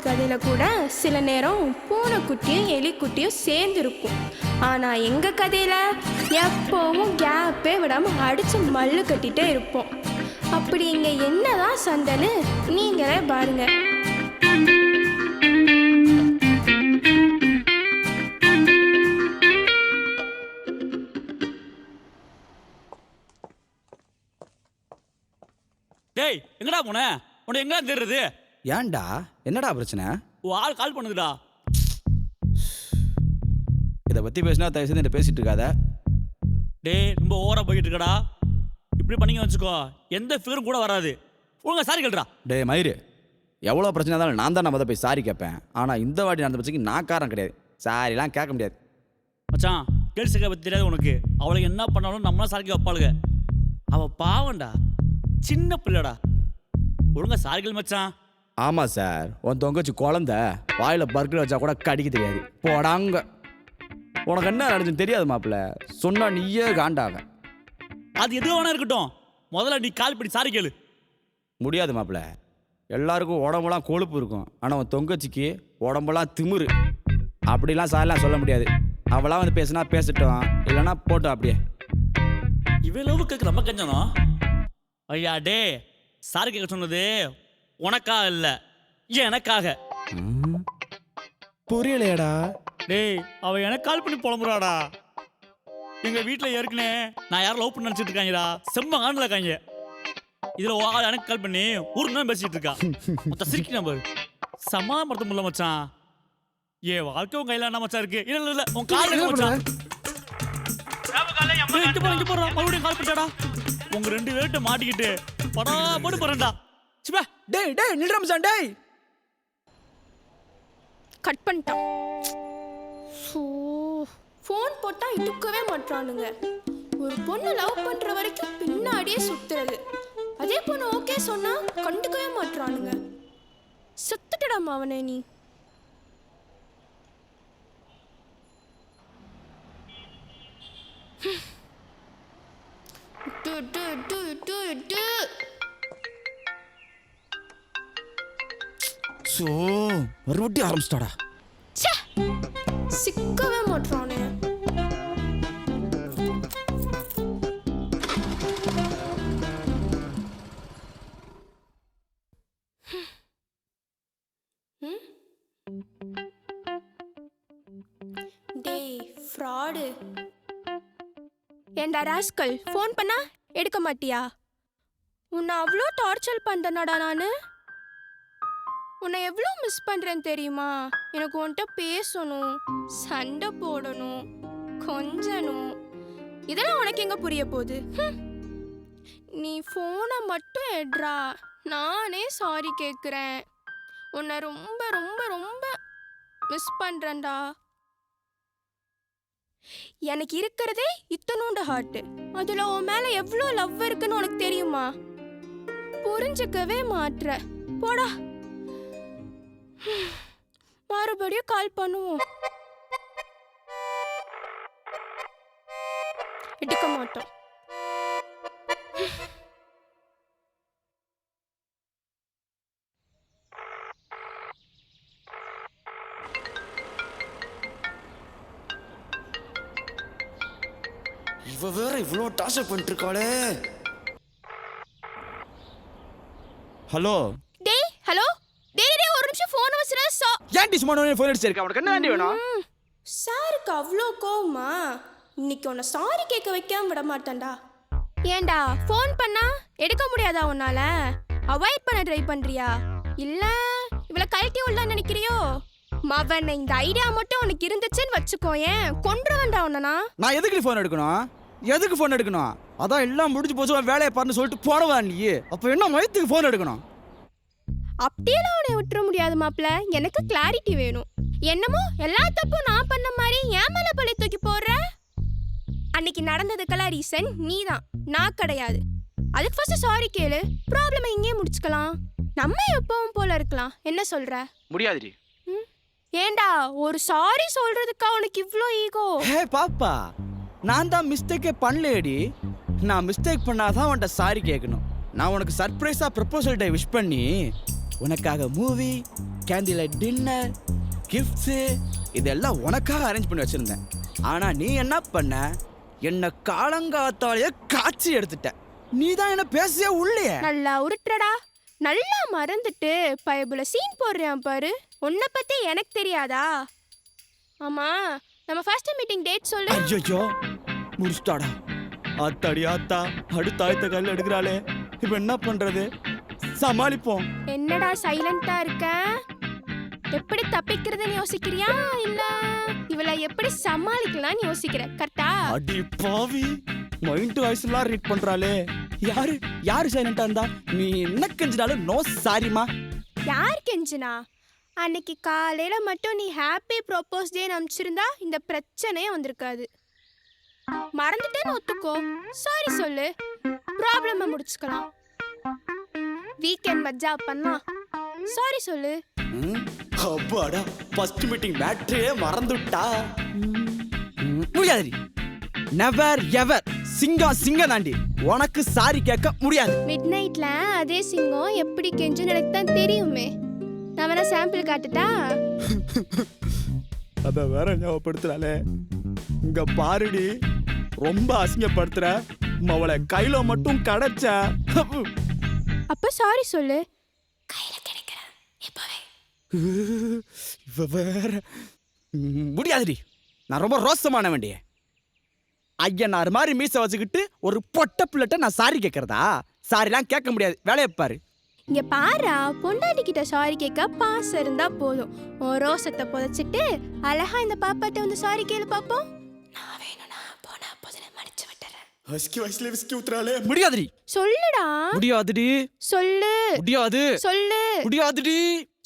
கதையில கூட சில நேரம் பூனைக்குட்டியும் எலிக்குட்டியும் சேர்ந்து இருக்கும். ஆனா எங்க கதையில எப்பவும் கேப்பே விடாம அடிச்சு மல்லு கட்டிட்டே இருப்போம். அப்படி இங்க என்னதான் சண்டைன்னு நீங்களே பாருங்க. டேய் எங்கடா போன? உன்னை எங்கடா தேடுறது? ஏன்டா என்னடா பிரச்சனை? உன் ஆள் கால் பண்ணுதுடா. இதை பற்றி பேசினா தயவு செய்து என்கிட்ட பேசிட்டு இருக்காத. டேய் ரொம்ப ஓவரா போய்கிட்டு இருக்கடா. இப்படி பண்ணீங்க வச்சுக்கோ எந்த ஃபிகரும் கூட வராது. ஒழுங்கா சாரி கேளுடா. டேய் மயிறு, எவ்வளோ பிரச்சனை இருந்தாலும் நான் தான் நம்ம போய் சாரி கேட்பேன். ஆனால் இந்த வாட்டி நடந்த பிரச்சனைக்கு நான் காரணம் கிடையாது. சாரிலாம் கேட்க முடியாது. மச்சான் கேள்ஸுக்கை பற்றி தெரியாது உனக்கு. அவளுக்கு என்ன பண்ணாலும் நம்மளாம் சாரிக்கு வைப்பாளுங்க. அவள் பாவண்டா, சின்ன பிள்ளைடா. ஒழுங்கா சாரி கேளு மச்சான். ஆமாம் சார், உன் தொங்கச்சி குழந்த வாயில் பர்கர் வச்சா கூட கடிக்க தெரியாது. போடாங்க. உனக்கு என்ன நடந்துன்னு தெரியாது மாப்பிள்ள. சொன்னா நீயே காண்டாவ. அது எதுவும் வேணா இருக்கட்டும், முதல்ல நீ கால் பண்ணி சாரி கேளு. முடியாது மாப்பிள்ள. எல்லாருக்கும் உடம்புலாம் கொழுப்பு இருக்கும். ஆனால் உன் தொங்கச்சிக்கு உடம்புலாம் திமிரு. அப்படிலாம் சாரிலாம் சொல்ல முடியாது. அவளாம் வந்து பேசுனா பேசட்டும், இல்லைன்னா போட்டோம் அப்படியே. இவ்வளவு கேட்க ரொம்ப கஞ்சனம். ஐயா டே, சாரி கேட்க சொன்னது உனக்காக இல்லை, எனக்காக. புரியலையடா. டேய் அவ எனக்கு கால் பண்ணி புலம்புறாடா. எங்க வீட்டில் ஏற்கனவே நான் யாரும் லவ் பண்ண நினச்சிட்டு இருக்காங்கடா. செம்ம காண்டில் இருக்காங்க. இதில் ஆள் எனக்கு கால் பண்ணி ஊருக்கு தான் பேசிட்டு இருக்கா. மொத்த சிரிக்க நம்பர் சமாதானப்படுத்த முடியல மச்சான். ஏன் வாழ்க்கை உன் கையில் என்ன மச்சான் இருக்கு? இல்லை இல்லை உன் கால் மச்சான். இங்க போறா மறுபடியும் கால் பண்ணிட்டாடா. உங்க ரெண்டு பேர்கிட்ட மாட்டிக்கிட்டு படா போட்டு போறேன்டா. சிப்பா டேய் டேய் நில்ற மச்சான். டேய் கட் பண்ணிட்டான். ஃபோன் போட்டா எடுக்கவே மாட்டானுங்க. ஒரு பொண்ணு லவ் பண்ற வரைக்கும் பின்னாடியே சுத்துறது. அதே பொண்ணு ஓகே சொன்னா கண்டுக்கவே மாட்டானுங்க. சுத்துட்டடாமா அவனே நீ. சோ மறுபடியும் ஆரம்பிச்சிட்டாடா. சிக்கவே மாட்டானே. டேய் ஃப்ராடு. ஏண்டா ராஸ்கல், ஃபோன் பண்ணா எடுக்க மாட்டியா? உன்னை அவ்வளோ டார்ச்சர் பண்ணுறனாடா நான். உன்னை எவ்வளோ மிஸ் பண்ணுறேன்னு தெரியுமா? எனக்கு உன்கிட்ட பேசணும், சண்டை போடணும், கொஞ்சணும். இதெல்லாம் உனக்கு எங்கே புரிய போகுது? நீ ஃபோனை மட்டும் எடுறா, நானே சாரி கேட்குறேன். உன்னை ரொம்ப ரொம்ப ரொம்ப மிஸ் பண்ணுறேன்டா. எனக்கு இருக்கிறதே இத்தனோண்டு ஹார்ட்டு. அதில் உன் மேலே எவ்வளோ லவ் இருக்குன்னு உனக்கு தெரியுமா? புரிஞ்சுக்கவே மாட்ற. போடா, மறுபடியும் கால் பண்ணுவோம். எடுக்க மாட்டோம். இவ வேற இவ்வளோ டார்ச்சர் பண்ணிட்டு இருக்காளே. ஹலோ டேய் ஹலோ. டேய் டேய் ஒரு நிமிஷம் ஃபோன் வச்சுறேன். ஏன்டி சும்மா ஃபோன் அடிச்சிருக்க? உனக்கு என்ன வேண்டி வேணும்? சாருக்கு அவ்வளோ கோவமா? இன்னைக்கு உன்னை சாரி கேட்க வைக்காம விட மாட்டேன்டா. ஏண்டா ஃபோன் பண்ணா எடுக்க முடியாதா உன்னால? அவாய்ட் பண்ண ட்ரை பண்றியா? இல்ல இவளை கழட்டி விடலாம் நினைக்கிறியோ? மவன் இந்த ஐடியா மட்டும் உனக்கு இருந்துச்சுன்னு வச்சுக்கோ, ஏன் கொன்றுவன்டா உன்னனா. நான் எதுக்கு ஃபோன் எடுக்கணும்? எதுக்கு ஃபோன் எடுக்கணும்? அதான் எல்லாம் முடிஞ்சு போச்சு, வேலையை பாருன்னு சொல்லிட்டு போனவா நீ. அப்போ என்ன மயத்துக்கு ஃபோன் எடுக்கணும்? அப்படியெல்லாம் உன்னை விட்டுற முடியாது மாப்பிள்ள. எனக்கு கிளாரிட்டி வேணும். என்னமோ எல்லா தப்பும் நான் பண்ண மாதிரி என் மேல பழி தூக்கி போடுற. அன்னைக்கு நடந்ததுக்கெல்லாம் ரீசன் நீ தான், நான் கிடையாது. அதுக்கு ஃபர்ஸ்ட் சாரி கேளு, ப்ராப்ளமை இங்கேயே முடிச்சுக்கலாம். நம்ம எப்பவும் போல இருக்கலாம். என்ன சொல்ற? முடியாதுடி. ஏண்டா ஒரு சாரி சொல்றதுக்கா உனக்கு இவ்ளோ ஈகோ? ஹே பாப்பா, நான் தான் மிஸ்டேக்கே பண்ணலையேடி. நான் மிஸ்டேக் பண்ணாதான் உன்கிட்ட சாரி கேட்கணும். நான் உனக்கு சர்ப்ரைஸா ப்ரப்போசல் டே விஷ் பண்ணி உனக்காக மூவி, கேண்டில் டின்னர், கிஃப்ட்ஸு இதெல்லாம் உனக்காக அரேஞ்ச் பண்ணி வச்சிருந்தேன். ஆனா நீ என்ன பண்ண, என்ன காலங்காத்தாலேயே காய்ச்சி எடுத்துட்ட. நீ தான் என்ன பேசவே உள்ளே. நல்லா உருட்டுறடா. நல்லா மறந்துட்டு பயபுல சீன் போடுறேன் பாரு. உன்னை பத்தி எனக்கு தெரியாதா? ஆமா, நம்ம ஃபர்ஸ்ட் மீட்டிங் டேட் சொல்லு. ஐயோ முடிச்சிட்டாடா. ஆத்தாடி ஆத்தா, அடுத்த ஆயத்த கல் எடுக்கிறாளே, இப்ப என்ன பண்றது? சமாளிப்போம். என்னடா சைலண்டா இருக்க? எப்படி தப்பிக்கிறதுன்னு யோசிக்கிறியா இல்ல இவளை எப்படி சமாளிக்கலாம்னு யோசிக்கிற? கரெக்டா? அடி பாவி, மைண்ட் வாய்ஸ்லாம் ரீட் பண்றாளே. யாரு சைலண்டா இருந்தா? நீ என்ன கெஞ்சினாலும் நோ சாரிமா. யார் கெஞ்சினா? அன்னைக்கு காலையில மட்டும் நீ ஹாப்பி ப்ரோபோஸ் டேன்னு அனுப்பிச்சிருந்தா இந்த பிரச்சனையே வந்திருக்காது. மறந்துட்டேன்னு ஒத்துக்கோ, சாரி சொல்லு, ப்ராப்ளமை முடிச்சுக்கலாம். வீக்கெண்ட் மஜா பண்ணலாம், சாரி சொல்லு. அப்பாடா, ஃபர்ஸ்ட் மீட்டிங் பேட்டரியே மறந்துட்டா. முடியாது. Never ever. சிங்கம் தாண்டி உனக்கு சாரி கேட்க முடியாது. மிட் நைட்ல அதே சிங்கம் எப்படி கெஞ்சுன்னு எனக்கு தான் தெரியுமே. நான் வேணா சாம்பிள் காட்டுட்டா? அத வேற ஞாபகப்படுத்துறாளே. இங்க பாருடி, ரொம்ப அசிங்கப்படுத்துற. அவளை கையில மட்டும் கிடைச்ச. அப்ப சாரி சொல்லு. கையில கிடைக்கிறேன் இப்பவே. இவ வேற. முடியாதுடி, நான் ரொம்ப ரோசமான வேண்டிய ஐயனார் மாதிரி மீச வச்சுக்கிட்டு ஒரு பொட்ட பிள்ளைட்ட நான் சாரி கேட்கறதா? சாரிலாம் கேட்க முடியாது, வேலையை பாரு. இங்க பாரா, பொண்டாட்டி கிட்ட சாரி கேட்க பாசம் இருந்தா போதும். உன் ரோசத்தை புதைச்சிட்டு அழகா இந்த பாப்பாட்ட வந்து சாரி கேளு பாப்போம். நான் வேணும்னா போனா போதுல மடிச்சு விட்டுறேன். ஹஸ்கி வாய்ஸ்ல விஸ்கி ஊத்துறாளே. முடியாதுடி. சொல்லுடா. முடியாதுடி. சொல்லு. முடியாது. சொல்லு. முடியாதுடி.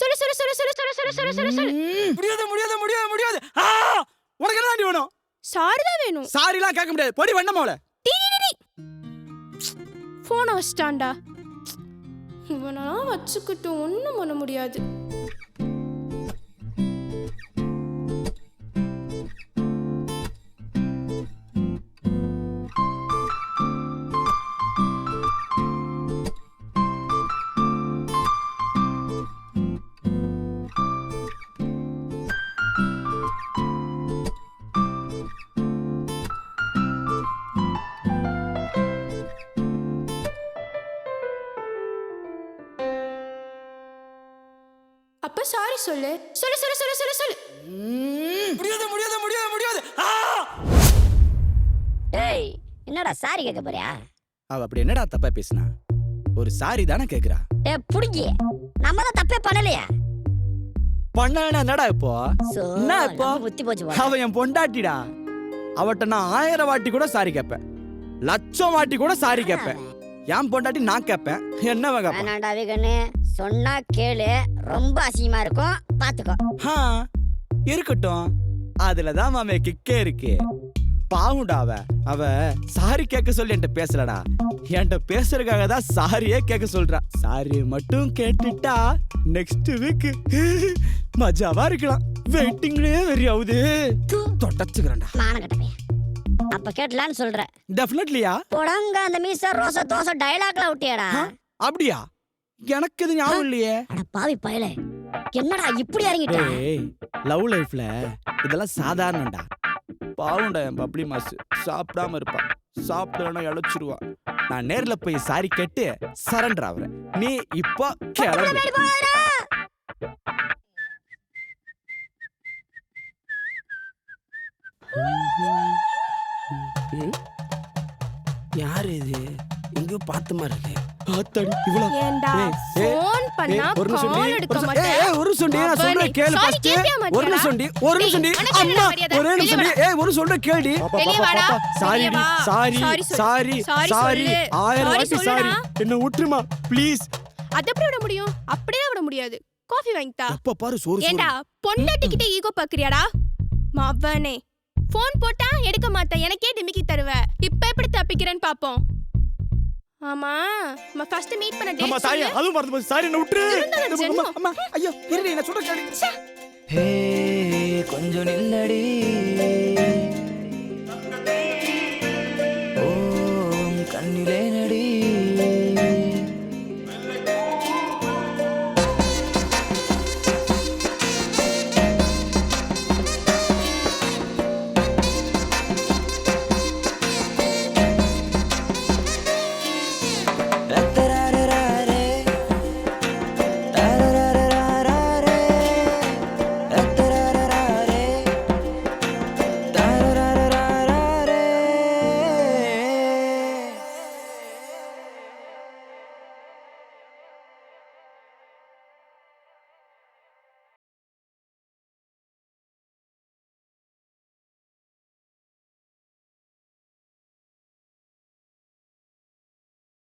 சொல்லு சொல்லு சொல்லு சொல்லு சொல்லு சொல்லு சொல்லு சொல்லு சொல்லு. முடியாது முடியாது முடியாது முடியாது. உனக்கு என்ன வேணும்? சாரி தான் வேணும். சாரிலாம் கேட்க முடியாது, பொடி வண்ணமாவல. போனை வச்சிட்டான்டா. இவனெல்லாம் வச்சுக்கிட்டு ஒன்றும் பண்ண முடியாது. அப்ப சாரி சொல்லு. சொல்லு சொல்லு சொல்லு சொல்லு சொல்லு. முடியாது முடியாது முடியாது முடியாது. ஏய், என்னடா சாரி கேட்க போறியா? அவ அப்படி என்னடா தப்பா பேசினா? ஒரு சாரி தானே கேக்குறா. புடிங்கி, நம்ம தான் தப்பே பண்ணலையா? பண்ணா என்னடா இப்போ? என்ன இப்போ? புத்தி போச்சு. அவ என் பொண்டாட்டிடா. அவட்ட நான் 1000 வாட்டி கூட சாரி கேட்பேன், 1,00,000 வாட்டி கூட சாரி கேட்பேன். என் பொண்டாட்டி நான் கேட்பேன், என்ன கேட்பேன்? வேணாண்டா விகண்ணு, சொன்னா கேளு, ரொம்ப அசிங்கமா இருக்கும், பாத்துக்கோ. இருக்கட்டும், அதுலதான் மாமே கிக்கே இருக்கு. பாவுண்டா அவ சாரி கேட்க சொல்லி என்கிட்ட பேசலடா. என்கிட்ட பேசுறதுக்காக தான் சாரியே கேட்க சொல்றா. சாரி மட்டும் கேட்டுட்டா நெக்ஸ்ட் வீக் மஜாவா இருக்கலாம். வெயிட்டிங்லயே வெறியாவுது. தொடச்சுக்கிறேன்டா. மானகட்டவே. அப்ப கேட்டலான்னு சொல்ற? டெஃபினெட்லியா. போடாங்க அந்த மீச ரோச தோசை டயலாக்ல விட்டியாடா? அப்படியா? எனக்கு இது ஞாபகம் இல்லையே. அட பாவி பயலே, என்னடா இப்படி இறங்கிட்ட? லவ் லைஃப்ல இதெல்லாம் சாதாரணம்டா. பாவுண்டா என் பப்ளி மாசு சாப்பிடாம இருப்பா. சாப்பிடனா இழைச்சிருவா. நான் நேர்ல போய் சாரி கேட்டு சரண்டர் ஆகுறேன். நீ இப்போ கிளம்பு. யாரு இது? எங்கயோ பார்த்த மாதிரி இருக்கு. ஆத்தாடி இவ்வளோ. ஏண்டா ஃபோன் பண்ணா கால் எடுக்க மாட்டே? ஒரு நிமிஷம் நான் சொல்ற கேளு ஃபர்ஸ்ட். ஒரு நிமிஷம் ஒரு நிமிஷம் அம்மா ஒரே நிமிஷம் ஒரு சொல்ற கேளுடி. சாரி சாரி சாரி சாரி 1000 வாட்டி சாரி. என்ன விட்டுருமா ப்ளீஸ். அத எப்படி விட முடியும்? அப்படியே விட முடியாது. காஃபி வாங்கிட்டா. அப்ப பாரு சோறு. ஏண்டா பொண்டாட்டி கிட்ட ஈகோ பாக்குறியாடா? மவனே ஃபோன் போட்டா எடுக்க மாட்டேன், எனக்கே டிமிக்கி தருவ. இப்ப எப்படி தப்பிக்கிறேன்னு பாப்போம். ஆமா, நம்ம ஃபர்ஸ்ட் மீட் பண்ண டேட். அம்மா சாரி, அதுவும் மறந்து போச்சு. சாரி, என்ன விட்டுரு. அம்மா ஐயோ இருடி, நான் சொல்ற கேளு. ஹே கொஞ்சம் நில்லடி, ஓம் கண்ணிலே